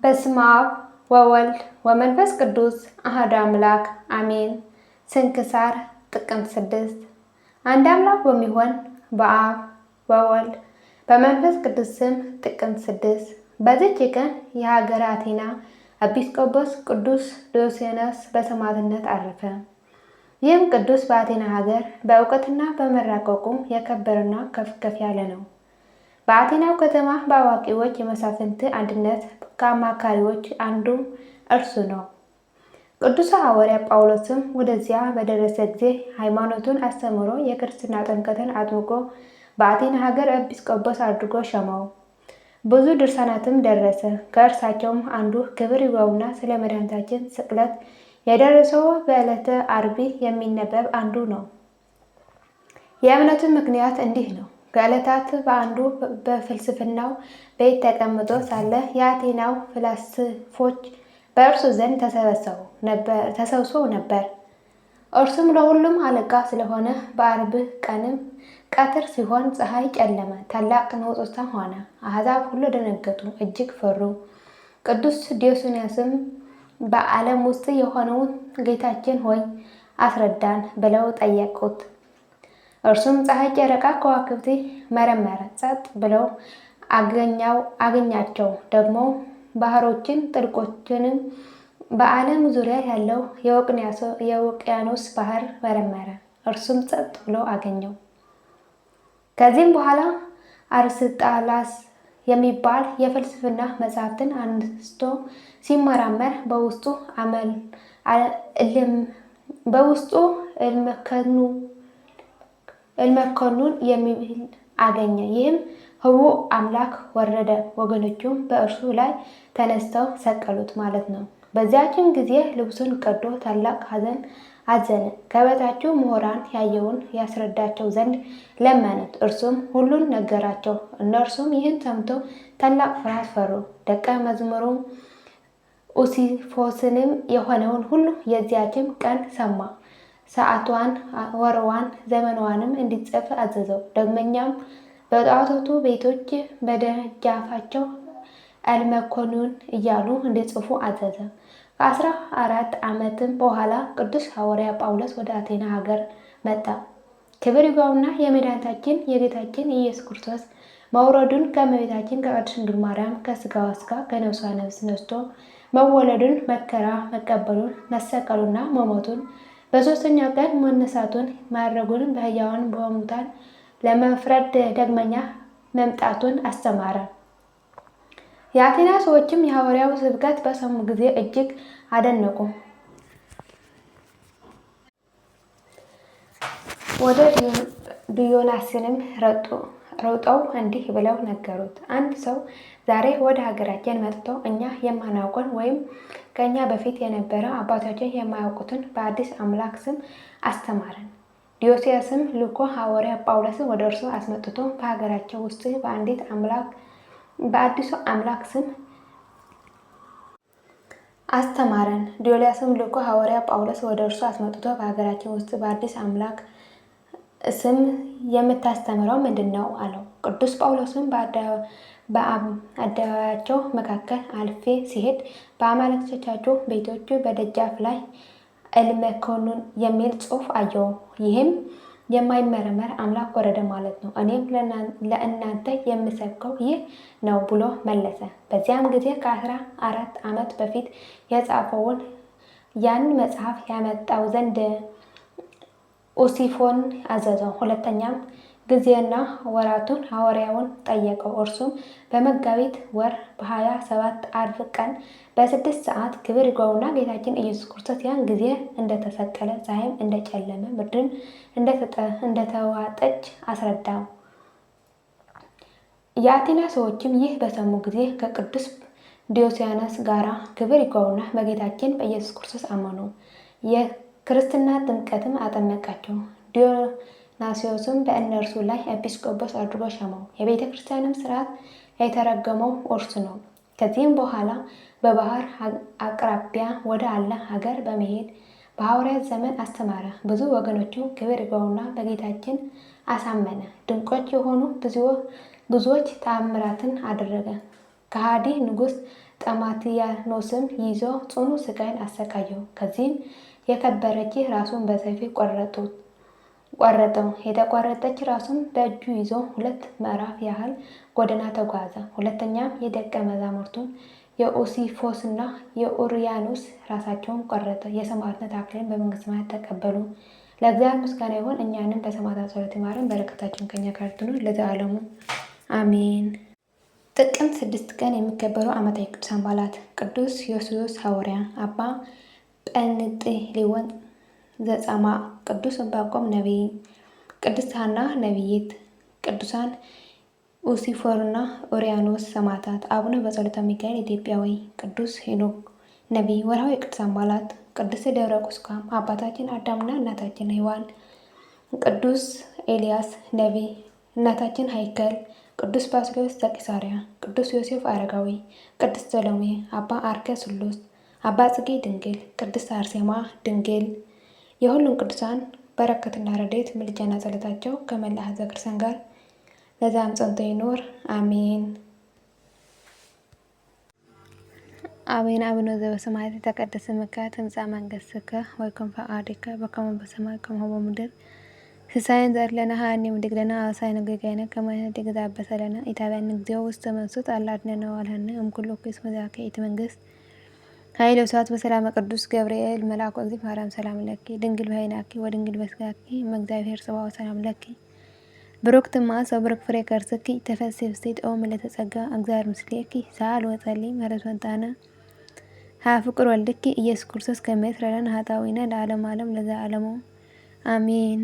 በስመ አብ ወወልድ ወመንፈስ ቅዱስ አሐዱ አምላክ አሜን። ስንክሳር ጥቅምት 6 አንድ አምላክ በሚሆን በአብ በወልድ በመንፈስ ቅዱስ ስም ጥቅምት 6 በዚች ቀን የሀገረ አቴና ኤጲስቆጶስ ቅዱስ ዲዮስቆሮስ በሰማዕትነት አረፈ። ይህም ቅዱስ በአቴና ሀገር በእውቀትና በመራቀቁ የከበረና ከፍ ያለ ነው። በአቴናው ከተማ በአዋቂዎች የመሳፍንት አንድነት ከአማካሪዎች አንዱ እርሱ ነው። ቅዱስ ሐዋርያ ጳውሎስም ወደዚያ በደረሰ ጊዜ ሃይማኖቱን አስተምሮ የክርስትና ጥምቀትን አጥምቆ በአቴና ሀገር ኤጲስቆጶስ አድርጎ ሾመው። ብዙ ድርሳናትም ደረሰ። ከእርሳቸውም አንዱ ክብር ይግባውና ስለ መድኃኒታችን ስቅለት የደረሰው በዕለተ ዓርብ የሚነበብ አንዱ ነው። የእምነቱን ምክንያት እንዲህ ነው። ከዕለታት በአንዱ በፍልስፍናው ቤት ተቀምጦ ሳለ የአቴናው ፍላስፎች በእርሱ ዘንድ ተሰብስበው ነበር። እርሱም ለሁሉም አለቃ ስለሆነ በዓርብ ቀንም ቀትር ሲሆን ፀሐይ ጨለመ፣ ታላቅ ንውጽውጽታ ሆነ። አሕዛብ ሁሉ ደነገጡ፣ እጅግ ፈሩ። ቅዱስ ዲዮስቆሮስም በዓለም ውስጥ የሆነውን ጌታችን ሆይ አስረዳን ብለው ጠየቁት። እርሱም ፀሐይ፣ ጨረቃ፣ ከዋክብት መረመረ። ጸጥ ብለው አገኛቸው። ደግሞ ባህሮችን፣ ጥልቆችንም በዓለም ዙሪያ ያለው የውቅያኖስ ባህር መረመረ። እርሱም ጸጥ ብሎ አገኘው። ከዚህም በኋላ አርስጣላስ የሚባል የፍልስፍና መጽሐፍትን አንስቶ ሲመራመር በውስጡ እልመከኑን የሚል አገኘ። ይህም ህቡዕ አምላክ ወረደ፣ ወገኖቹም በእርሱ ላይ ተነስተው ሰቀሉት ማለት ነው። በዚያችም ጊዜ ልብሱን ቀዶ ታላቅ ሐዘን አዘነ። ከበታቹ ምሁራን ያየውን ያስረዳቸው ዘንድ ለመኑት። እርሱም ሁሉን ነገራቸው። እነርሱም ይህን ሰምቶ ታላቅ ፍርሃት ፈሩ። ደቀ መዝሙሩ ኡሲፎስንም የሆነውን ሁሉ የዚያችም ቀን ሰማ። ሰዓቷን፣ ወርዋን፣ ዘመኗንም እንዲጽፍ አዘዘው። ዳግመኛም በጣዖታቱ ቤቶች በደጃፋቸው እልመከኑን እያሉ እንዲጽፉ አዘዘ። ከ14 ዓመትም በኋላ ቅዱስ ሐዋርያ ጳውሎስ ወደ አቴና ሀገር መጣ። ክብር ይግባውና የመድኃኒታችን የጌታችን የኢየሱስ ክርስቶስ መውረዱን ከእመቤታችን ከቅድስት ድንግል ማርያም ከሥጋዋ ሥጋ ከነፍሷ ነፍስ ነስቶ መወለዱን፣ መከራ መቀበሉን፣ መሰቀሉና መሞቱን፣ በሦስተኛው ቀን መነሳቱን፣ ማዕረጉን በሕያዋን በሙታን ለመፍረድ ዳግመኛ መምጣቱን አስተማረ። የአቴና ሰዎችም የሐዋርያው ስብከት በሰሙ ጊዜ እጅግ አደነቁ። ወደ ዲዮናስንም ሮጠው እንዲህ ብለው ነገሩት። አንድ ሰው ዛሬ ወደ ሀገራችን መጥቶ እኛ የማናውቀውን ወይም ከእኛ በፊት የነበረ አባቶችን የማያውቁትን በአዲስ አምላክ ስም አስተማረን። ዲዮስቆሮስም ልኮ ሐዋርያ ጳውሎስን ወደ እርሱ አስመጥቶ በሀገራቸው ውስጥ በአዲሱ አምላክ ስም አስተማረን። ዲዮስቆሮስም ልኮ ሐዋርያ ጳውሎስ ወደ እርሱ አስመጥቶ በሀገራችን ውስጥ በአዲስ አምላክ ስም የምታስተምረው ምንድን ነው አለው። ቅዱስ ጳውሎስም በአደባባያቸው መካከል አልፌ ሲሄድ በአማልክቶቻቸው ቤቶች በደጃፍ ላይ እልመከኑን የሚል ጽሑፍ አየሁ። ይህም የማይመረመር አምላክ ወረደ ማለት ነው። እኔም ለእናንተ የምሰብከው ይህ ነው ብሎ መለሰ። በዚያም ጊዜ ከ14 ዓመት በፊት የጻፈውን ያን መጽሐፍ ያመጣው ዘንድ ኡሲፎን አዘዘው። ሁለተኛም ጊዜና ወራቱን ሐዋርያውን ጠየቀው። እርሱም በመጋቢት ወር በ27 ዓርብ ቀን በ6 ሰዓት ክብር ይግባውና ጌታችን ኢየሱስ ክርስቶስ ያን ጊዜ እንደተሰቀለ፣ ፀሐይም እንደጨለመ፣ ምድርን እንደተዋጠች አስረዳው። የአቴና ሰዎችም ይህ በሰሙ ጊዜ ከቅዱስ ዲዮስቆሮስ ጋራ ክብር ይግባውና በጌታችን በኢየሱስ ክርስቶስ አመኑ። የክርስትና ጥምቀትም አጠመቃቸው። ዲዮናስዮስም በእነርሱ ላይ ኤጲስቆጶስ አድርጎ ሾመው። የቤተ ክርስቲያንም ሥርዓት የተረጎመው እርሱ ነው። ከዚህም በኋላ በባህር አቅራቢያ ወደ አለ ሀገር በመሄድ በሐዋርያት ዘመን አስተማረ። ብዙ ወገኖቹ ክብር ይግባውና በጌታችን አሳመነ። ድንቆች የሆኑ ብዙዎች ተአምራትን አደረገ። ከሃዲ ንጉሥ ጠማትያኖስም ይዞ ጽኑ ስቃይን አሰቃየው። ከዚህም የከበረች ራሱን በሰይፍ ቆረጠው። የተቆረጠች ራሱን በእጁ ይዞ 2 ምዕራፍ ያህል ጎዳና ተጓዘ። ሁለተኛም የደቀ መዛሙርቱን የኡሲፎስና የኡርያኖስ ራሳቸውን ቆረጠ። የሰማዕትነት አክሊልን በመንግሥተ ሰማያት ተቀበሉ። ለእግዚአብሔር ምስጋና ይሁን። እኛንም በሰማዕታት ጸሎት ይማረን፣ በረከታችን ከኛ ጋር ትኑር ለዘላለሙ አሜን። ጥቅምት 6 ቀን የሚከበሩ ዓመታዊ ቅዱሳን በዓላት፦ ቅዱስ ዮስዮስ ሐዋርያ፣ አባ ጰንጥሌዎን ዘጻማ፣ ቅዱስ ዕንባቆም ነቢይ፣ ቅድስት ሐና ነቢይት፣ ቅዱሳን ኡሲፎርና ኡርያኖስ ሰማዕታት፣ አቡነ በጸሎተ ሚካኤል ኢትዮጵያዊ፣ ቅዱስ ሄኖክ ነቢይ። ወርሃዊ ቅዱሳን በዓላት፦ ቅዱስ ደብረ ቁስቋም አባታችን አዳምና እናታችን ሔዋን፣ ቅዱስ ኤልያስ ነቢይ፣ እናታችን ሀይከል፣ ቅዱስ ባስልዮስ ዘቂሳርያ፣ ቅዱስ ዮሴፍ አረጋዊ፣ ቅድስት ሰሎሜ፣ አባ አርከ ስሉስ፣ አባ ጽጌ ድንግል፣ ቅድስት አርሴማ ድንግል። የሁሉም ቅዱሳን በረከትና ረድኤት ምልጃና ጸሎታቸው ከመላ ሕዝበ ክርስቲያን ጋር ለዘላለሙ ጸንቶ ይኑር አሜን። አሜን። አቡነ ዘበሰማያት የተቀደሰ ስምከ ትምጻእ መንግሥትከ ወይኩን ፈቃድከ በከመ በሰማይ ከማሁ በምድር ሲሳየን ዘለነ ሀኒ ምድግ ለነ አበሳነ ወጌጋየነ ከመ ንሕነኒ እግዚአብሔር ለነ ኢታብያን እግዚኦ ውስተ መንሱት አላ አድኅነነ ወባልሐነ እምኩሉ ኩይስ መዛኬ ኢቲ መንግሥት ኃይል ወስብሐት በሰላመ ቅዱስ ገብርኤል መልአኩ እግዚእ ማርያም ሰላም ለኪ ድንግል በኅሊናኪ ወድንግል በሥጋኪ እም እግዚአብሔር ጽባኦት ሰላም ለኪ ብሩክት እምአንስት ወብሩክ ፍሬ ከርሥኪ ተፈሥሒ ፍሥሕት ኦ ምልዕተ ጸጋ እግዚአብሔር ምስሌኪ ሰአሊ ወጸልዪ ምሕረተ ወእንታነ ሀበ ፍቁር ወልድኪ ኢየሱስ ክርስቶስ ከመ ይስረይ ለነ ኃጣውኢነ ለዓለመ ዓለም ለዘላለሙ አሜን።